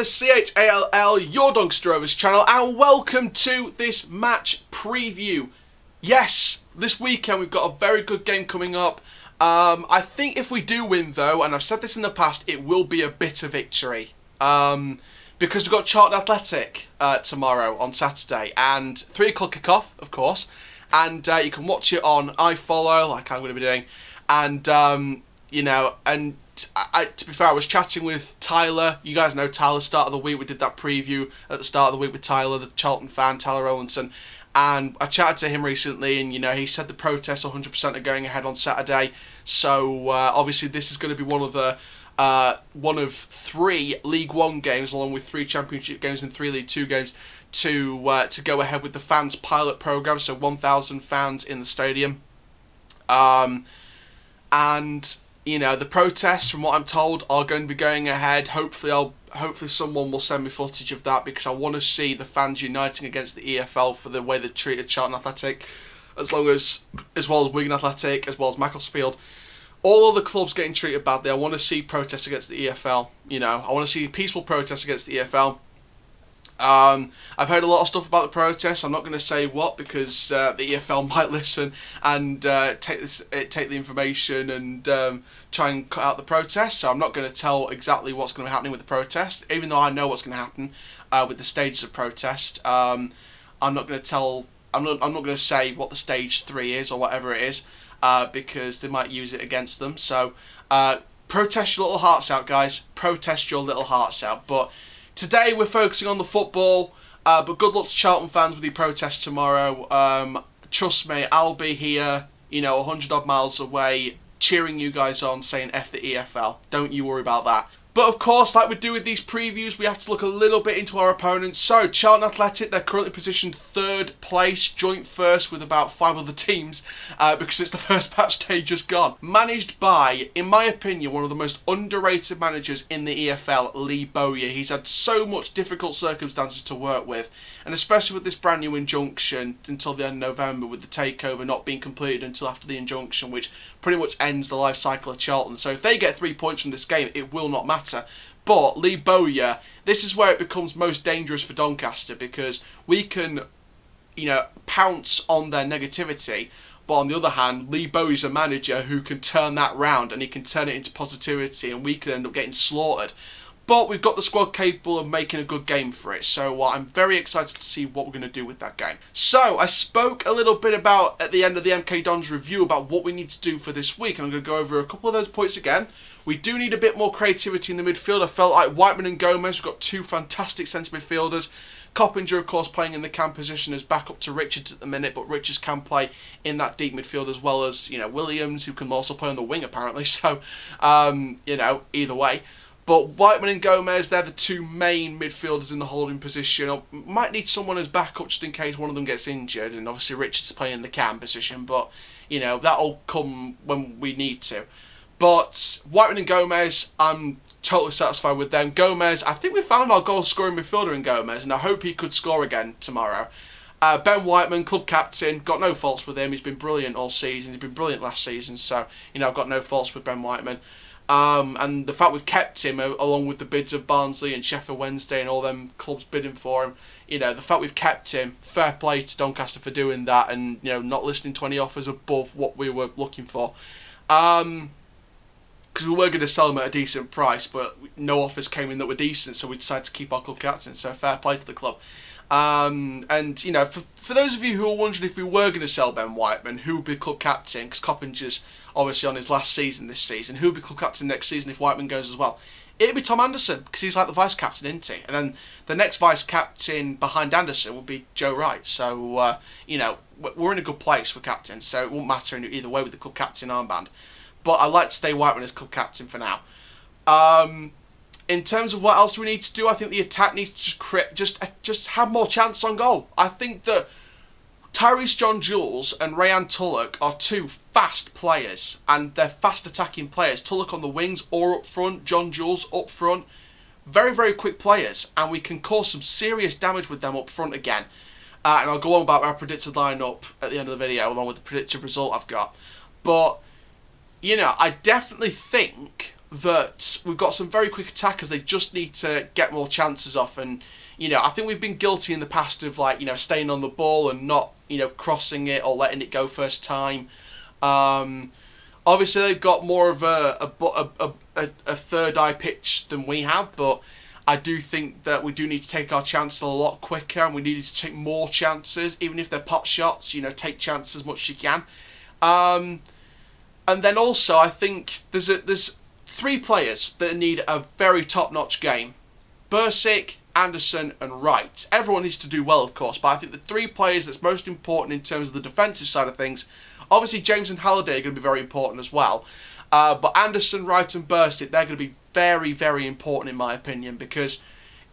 the CHALL, your Doncaster Rovers channel, and welcome to this match preview. Yes, this weekend we've got a very good game coming up. I think if we do win though, and I've said this in the past, it will be a bitter victory. Because we've got Charlton Athletic tomorrow on Saturday, and 3 o'clock kickoff, of course, and you can watch it on iFollow, like I'm going to be doing, and to be fair, I was chatting with Tyler. You guys know Tyler, start of the week. We did that preview at the start of the week with Tyler, the Charlton fan, Tyler Owenson. And I chatted to him recently, and he said the protests 100% are going ahead on Saturday. So obviously this is going to be one of 3 League One games, along with 3 Championship games and 3 League Two games, to go ahead with the fans pilot program. So 1,000 fans in the stadium. The protests, from what I'm told, are going to be going ahead. Hopefully someone will send me footage of that, because I want to see the fans uniting against the EFL for the way they treated Charlton Athletic, as well as Wigan Athletic, as well as Macclesfield. All other clubs getting treated badly. I want to see protests against the EFL. I want to see peaceful protests against the EFL. I've heard a lot of stuff about the protests. I'm not going to say what, because the EFL might listen and take the information and try and cut out the protests. So I'm not going to tell exactly what's going to be happening with the protest, even though I know what's going to happen with the stages of protest. I'm not going to tell. I'm not going to say what the stage 3 is or whatever it is, because they might use it against them. So protest your little hearts out, guys. Protest your little hearts out. But today we're focusing on the football, but good luck to Charlton fans with your protest tomorrow. Trust me, I'll be here, 100 odd miles away, cheering you guys on, saying F the EFL. Don't you worry about that. But of course, like we do with these previews, we have to look a little bit into our opponents. So, Charlton Athletic, they're currently positioned 3rd place, joint first with about 5 other teams, because it's the first match day just gone. Managed by, in my opinion, one of the most underrated managers in the EFL, Lee Bowyer. He's had so much difficult circumstances to work with, and especially with this brand new injunction until the end of November, with the takeover not being completed until after the injunction, which pretty much ends the life cycle of Charlton. So if they get 3 points from this game, it will not matter. But Lee Bowyer, this is where it becomes most dangerous for Doncaster, because we can, pounce on their negativity. But on the other hand, Lee Bowyer's a manager who can turn that round, and he can turn it into positivity, and we could end up getting slaughtered. But we've got the squad capable of making a good game for it, so I'm very excited to see what we're going to do with that game. So, I spoke a little bit about, at the end of the MK Dons review, about what we need to do for this week, and I'm going to go over a couple of those points again. We do need a bit more creativity in the midfield. I felt like Whiteman and Gomez, we've got 2 fantastic centre midfielders. Coppinger, of course, playing in the cam position as backup to Richards at the minute, but Richards can play in that deep midfield, as well as, Williams, who can also play on the wing, apparently. So, either way. But Whiteman and Gomez, they're the 2 main midfielders in the holding position. I might need someone as backup just in case one of them gets injured. And obviously Richards playing in the cam position. But, that'll come when we need to. But Whiteman and Gomez, I'm totally satisfied with them. Gomez, I think we found our goal-scoring midfielder in Gomez, and I hope he could score again tomorrow. Ben Whiteman, club captain, got no faults with him. He's been brilliant all season. He's been brilliant last season. So, I've got no faults with Ben Whiteman. And the fact we've kept him, along with the bids of Barnsley and Sheffield Wednesday and all them clubs bidding for him, the fact we've kept him, fair play to Doncaster for doing that, and not listening to any offers above what we were looking for. Because we were going to sell him at a decent price, but no offers came in that were decent, so we decided to keep our club captain. So fair play to the club. For those of you who are wondering if we were going to sell Ben Whiteman, who would be club captain, because Coppinger's obviously on his last season this season, who would be club captain next season if Whiteman goes as well? It'd be Tom Anderson, because he's like the vice captain, isn't he? And then the next vice captain behind Anderson would be Joe Wright. So, we're in a good place for captain, so it won't matter either way with the club captain armband. But I'd like to stay Whiteman as club captain for now. In terms of what else do we need to do, I think the attack needs to just have more chance on goal. I think that Tyrese John-Jules and Rayan Tulloch are 2 fast players, and they're fast attacking players. Tulloch on the wings or up front, John-Jules up front. Very, very quick players, and we can cause some serious damage with them up front again. And I'll go on about our predicted lineup at the end of the video, along with the predicted result I've got. But, I definitely think that we've got some very quick attackers. They just need to get more chances off. And, I think we've been guilty in the past of, staying on the ball and not, crossing it or letting it go first time. Obviously, they've got more of a third eye pitch than we have, but I do think that we do need to take our chances a lot quicker, and we need to take more chances, even if they're pot shots. Take chances as much as you can. And then also, I think there's 3 players that need a very top-notch game: Bursic, Anderson, and Wright. Everyone needs to do well, of course, but I think the 3 players that's most important in terms of the defensive side of things. Obviously, James and Halliday are going to be very important as well. But Anderson, Wright and Bursic, they're going to be very, very important in my opinion, because,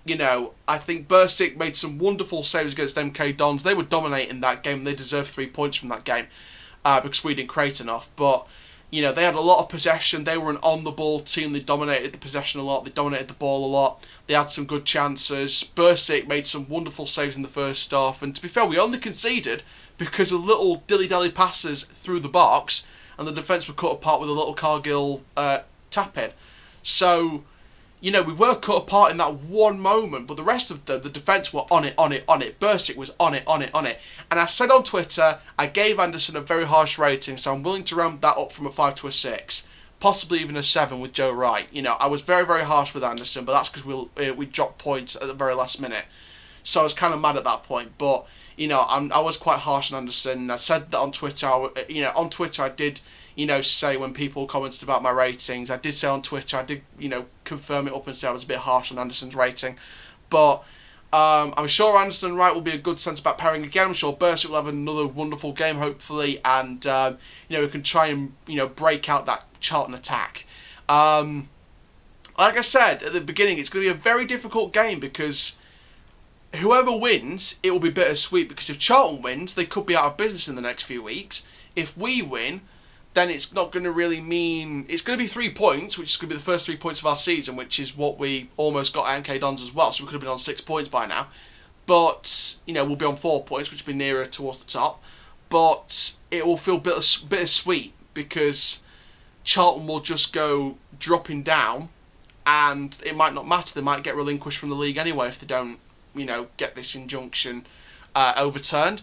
I think Bursic made some wonderful saves against MK Dons. They were dominating that game. They deserved 3 points from that game because we didn't create enough. But, they had a lot of possession. They were an on-the-ball team. They dominated the possession a lot. They dominated the ball a lot. They had some good chances. Bursic made some wonderful saves in the first half. And to be fair, we only conceded because of little dilly-dally passes through the box, and the defence were cut apart with a little Cargill tap-in. So, we were cut apart in that one moment, but the rest of the defence were on it. Bursic was on it. And I said on Twitter, I gave Anderson a very harsh rating, so I'm willing to ramp that up from a 5 to a 6. Possibly even a 7 with Joe Wright. I was very, very harsh with Anderson, but that's because we dropped points at the very last minute. So I was kind of mad at that point, but... I was quite harsh on Anderson. I said that on Twitter. On Twitter I did, say when people commented about my ratings, I did say on Twitter, I did, confirm it up and say I was a bit harsh on Anderson's rating. But I'm sure Anderson and Wright will be a good centre-back pairing again. I'm sure Bursic will have another wonderful game, hopefully, and, we can try and, break out that Charlton attack. Like I said at the beginning, it's going to be a very difficult game because... whoever wins, it will be bittersweet, because if Charlton wins, they could be out of business in the next few weeks. If we win, then it's not going to really mean... It's going to be 3 points, which is going to be the first 3 points of our season, which is what we almost got at MK Dons as well, so we could have been on 6 points by now. But, we'll be on 4 points, which will be nearer towards the top. But it will feel bittersweet, because Charlton will just go dropping down, and it might not matter. They might get relinquished from the league anyway if they don't get this injunction overturned.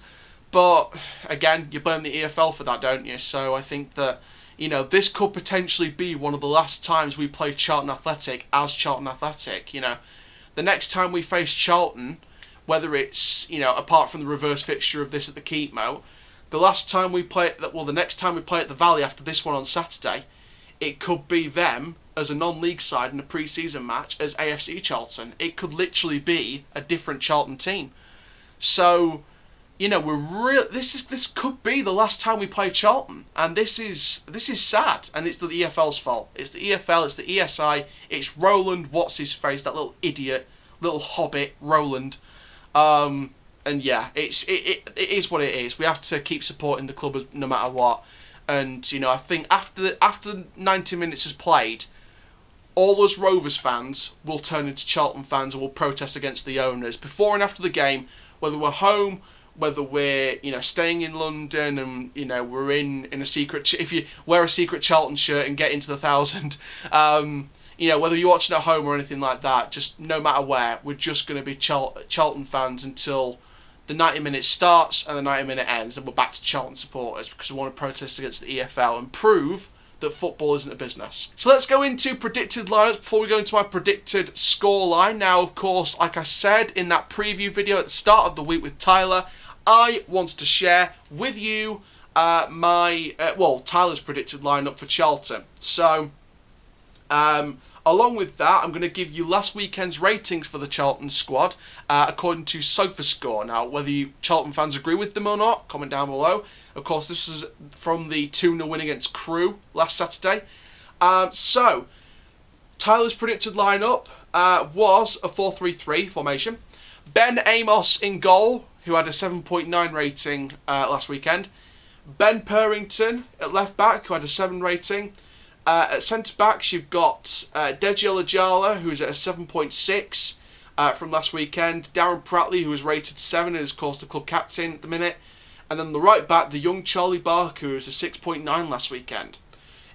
But, again, you blame the EFL for that, don't you? So I think that, this could potentially be one of the last times we play Charlton Athletic as Charlton Athletic. The next time we face Charlton, whether it's, apart from the reverse fixture of this at the Keepmoat, the next time we play at the Valley after this one on Saturday, it could be them as a non-league side in a pre-season match as AFC Charlton. It could literally be a different Charlton team. So, this could be the last time we play Charlton, and this is sad, and it's the EFL's fault. It's the EFL, it's the ESI, it's Roland, what's his face, that little idiot, little hobbit, Roland. And yeah, it is what it is. We have to keep supporting the club no matter what. And I think after 90 minutes is played, all us Rovers fans will turn into Charlton fans and will protest against the owners before and after the game, whether we're home, whether we're staying in London and we're in a secret. If you wear a secret Charlton shirt and get into the 1,000, whether you're watching at home or anything like that, just no matter where, we're just going to be Charlton fans until the 90 minutes starts and the 90 minute ends, and we're back to Charlton supporters because we want to protest against the EFL and prove that football isn't a business. So let's go into predicted lineups before we go into my predicted scoreline. Now, of course, like I said in that preview video at the start of the week with Tyler, I wanted to share with you Tyler's predicted lineup for Charlton. So, along with that, I'm going to give you last weekend's ratings for the Charlton squad according to SofaScore. Now, whether you Charlton fans agree with them or not, comment down below. Of course, this is from the 2-0 win against Crewe last Saturday. So, Tyler's predicted lineup was a 4-3-3 formation. Ben Amos in goal, who had a 7.9 rating last weekend. Ben Purrington at left back, who had a 7 rating. At centre-backs, you've got Deji Olajala, who's at a 7.6 from last weekend. Darren Pratley, who was rated 7 and is, of course, the club captain at the minute. And then the right back, the young Charlie Barker, who was a 6.9 last weekend.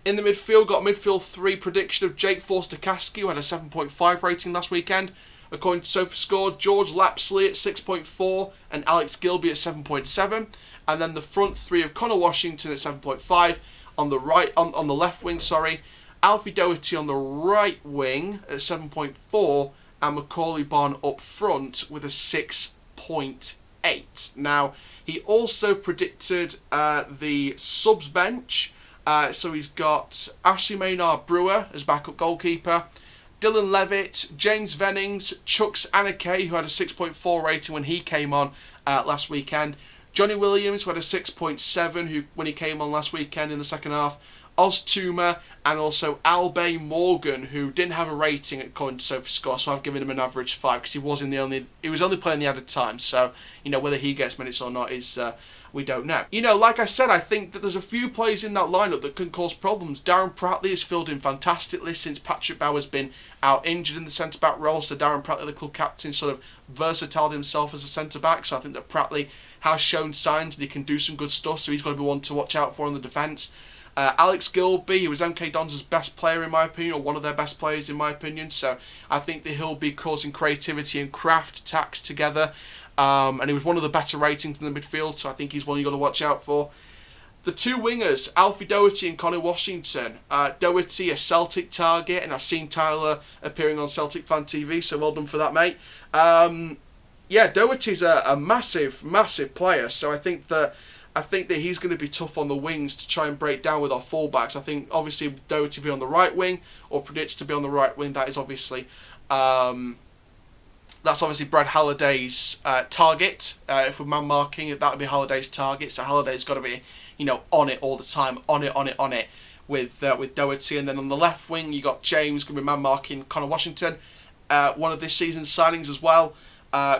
In the midfield, got a midfield 3 prediction of Jake Forster-Caskey, who had a 7.5 rating last weekend. According to SofaScore, George Lapsley at 6.4 and Alex Gilby at 7.7. And then the front 3 of Connor Washington at 7.5. On the left wing, Alfie Doherty on the right wing at 7.4, and Macaulay Bonne up front with a 6.8. Now, he also predicted the subs bench. So he's got Ashley Maynard-Brewer as backup goalkeeper, Dylan Levitt, James Vennings, Chuks Anake, who had a 6.4 rating when he came on last weekend, Johnny Williams, who had a 6.7 when he came on last weekend in the second half, Oz Tuma, and also Albay Morgan, who didn't have a rating according to SofaScore, so I've given him an average 5 because he was only playing the added time. So whether he gets minutes or not is we don't know. Like I said, I think that there's a few players in that lineup that can cause problems. Darren Pratley has filled in fantastically since Patrick Bauer's been out injured in the centre back role. So Darren Pratley, the club captain, sort of versatile himself as a centre back. So I think that Pratley has shown signs that he can do some good stuff. So he's got to be one to watch out for in the defence. Alex Gilby, who was MK Dons' best player in my opinion, or one of their best players in my opinion, so I think that he'll be causing creativity and craft attacks together, and he was one of the better ratings in the midfield, so I think he's one you've got to watch out for. The 2 wingers, Alfie Doherty and Connor Washington. Doherty, a Celtic target, and I've seen Tyler appearing on Celtic Fan TV, so well done for that, mate. Doherty's a massive, massive player, so I think that he's going to be tough on the wings to try and break down with our fullbacks. I think obviously Doherty be on the right wing, or predicts to be on the right wing. That is obviously Brad Halliday's target. If we're man marking it, that would be Halliday's target. So Halliday's got to be on it all the time, on it with Doherty. And then on the left wing you got James going to be man marking Connor Washington, one of this season's signings as well.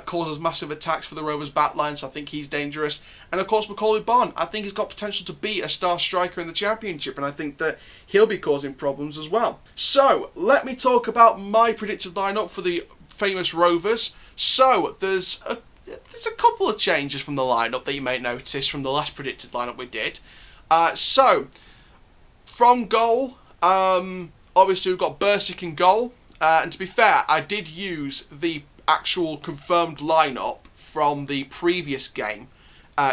Causes massive attacks for the Rovers backline, so I think he's dangerous. And of course Macaulay Bonne, I think he's got potential to be a star striker in the Championship, and I think that he'll be causing problems as well. So let me talk about my predicted lineup for the famous Rovers. So there's a couple of changes from the lineup that you may notice from the last predicted lineup we did. So from goal, obviously we've got Bursic in goal, and to be fair, I did use the actual confirmed lineup from the previous game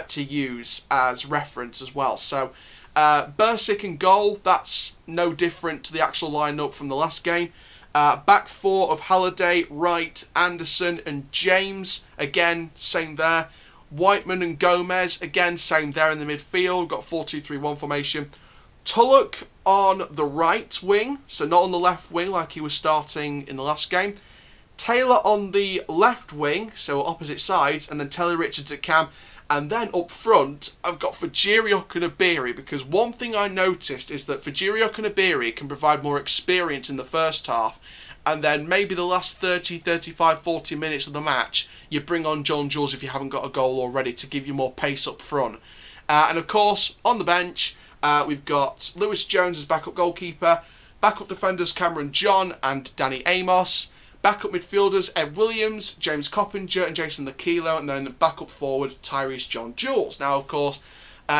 to use as reference as well. So Bursic in goal, that's no different to the actual lineup from the last game. Back 4 of Halliday, Wright, Anderson and James, again same there. Whiteman and Gomez, again same there in the midfield. Got 4-2-3-1 formation. Tulloch on the right wing, so not on the left wing like he was starting in the last game. Taylor on the left wing, so opposite sides, and then Telly Richards at cam. And then up front, I've got Fajiri Okunabiri, because one thing I noticed is that Fajiri Okunabiri can provide more experience in the first half, and then maybe the last 30, 35, 40 minutes of the match, you bring on John Jules if you haven't got a goal already to give you more pace up front. And of course, on the bench, we've got Lewis Jones as backup goalkeeper, backup defenders Cameron John and Danny Amos, backup midfielders Ed Williams, James Coppinger and Jason Lakilo, and then backup forward Tyrese John Jules. Now, of course,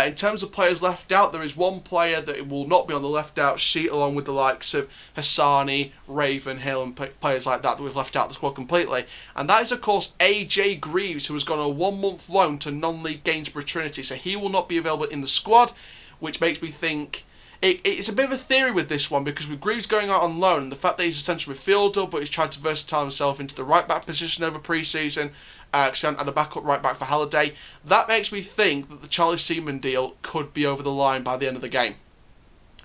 in terms of players left out, there is one player that will not be on the left out sheet, along with the likes of Hassani, Ravenhill and players like that we've left out the squad completely. And that is, of course, AJ Greaves, who has gone on a 1-month loan to non-league Gainsborough Trinity. So he will not be available in the squad, which makes me think it's a bit of a theory with this one, because with Greaves going out on loan, the fact that he's a central midfielder, but he's tried to versatile himself into the right-back position over pre-season, because he hadn't had a backup right-back for Halliday, that makes me think that the Charlie Seaman deal could be over the line by the end of the game.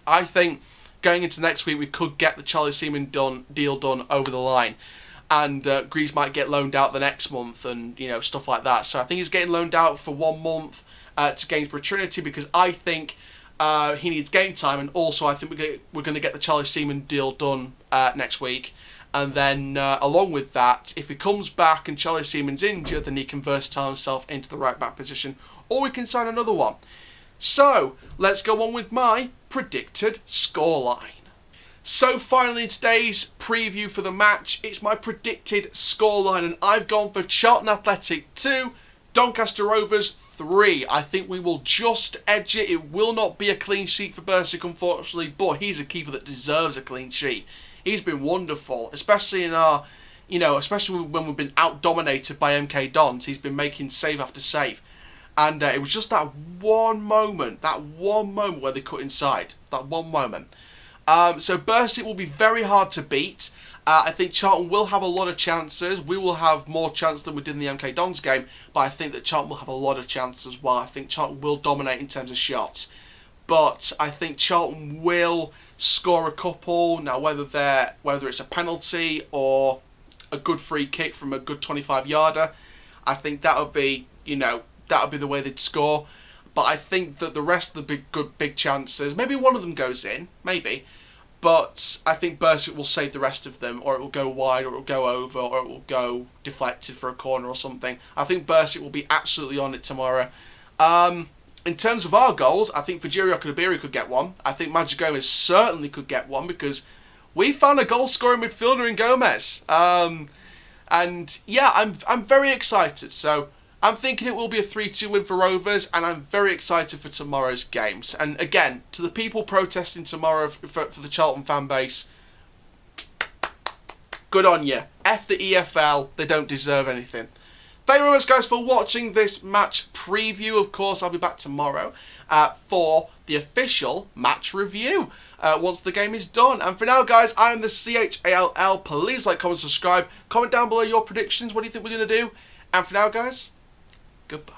I think going into next week we could get the Charlie Seaman deal done over the line, and Greaves might get loaned out the next month and stuff like that. So I think he's getting loaned out for 1 month to Gainsborough Trinity, because I think he needs game time, and also I think we're going to get the Charlie Seaman deal done next week. And then along with that, if he comes back and Charlie Seaman's injured, then he can versatile himself into the right back position, or we can sign another one. So let's go on with my predicted scoreline. So finally, in today's preview for the match, it's my predicted scoreline, and I've gone for Charlton Athletic 2, Doncaster Rovers 3. I think we will just edge it. It will not be a clean sheet for Bursic, unfortunately, but he's a keeper that deserves a clean sheet. He's been wonderful, especially in our, especially when we've been out-dominated by MK Dons. He's been making save after save. And it was just that one moment where they cut inside. That one moment. So Bursic will be very hard to beat. I think Charlton will have a lot of chances. We will have more chance than we did in the MK Dons game, but I think that Charlton will have a lot of chances as well. I think Charlton will dominate in terms of shots, but I think Charlton will score a couple. Now, whether it's a penalty or a good free kick from a good 25-yarder, I think that would be the way they'd score. But I think that the rest of the big chances, maybe one of them goes in, maybe. But I think Bursic will save the rest of them, or it will go wide, or it will go over, or it will go deflected for a corner or something. I think Bursic will be absolutely on it tomorrow. In terms of our goals, I think Fajiri Okudabiri could get one. I think Magic Gomez certainly could get one, because we found a goal-scoring midfielder in Gomez. And yeah, I'm very excited. So I'm thinking it will be a 3-2 win for Rovers, and I'm very excited for tomorrow's games. And again, to the people protesting tomorrow for the Charlton fan base, good on you. F the EFL, they don't deserve anything. Thank you very much, guys, for watching this match preview. Of course, I'll be back tomorrow for the official match review once the game is done. And for now, guys, I am the CHALL. Please like, comment, subscribe. Comment down below your predictions. What do you think we're going to do? And for now, guys, goodbye.